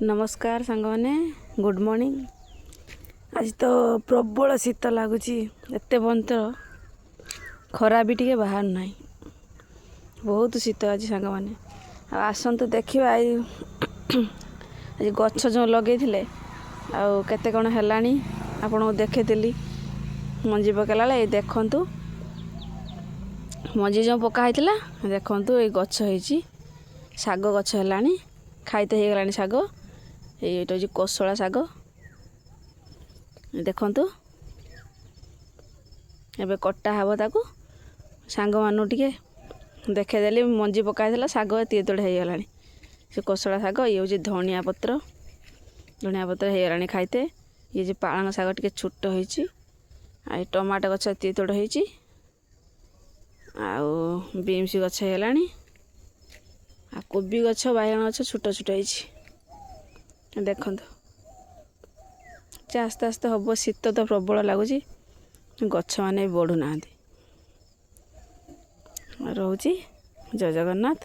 नमस्कार सांग मैंने गुड मॉर्निंग। आज तो प्रबल शीत लगुच एत बंत खरा भी टे बाहर ना बहुत शीत आज सांग मैंने आसतु देखा आज गछ जो लगे आते कौन है आपन को देखी मंजी पकेला देखु मंजी जो पकाई देखु ये गछ हो शाग गछ है खाईते हो गलानी शाग ये कोसला शाग देखु एबे कटा हब ताकू सांग मानू टे देखेदेली मंजी पकाई शाग एत तोड़े हो गलानी से कोसला शाग ये हूँ धनिया पत्र हो गलानी खाईते ये जो पालंग शाग टे छोट हो टमाटो गछ एत तोड़ हो बीम्स गछ है गलानी आ कोबी गछ बैगण गछ छोट छोट हो देखु आस्ते आस्ते हम शीत तो प्रबल लगुच गछ मैंने बढ़ुना रोची जय जगन्नाथ।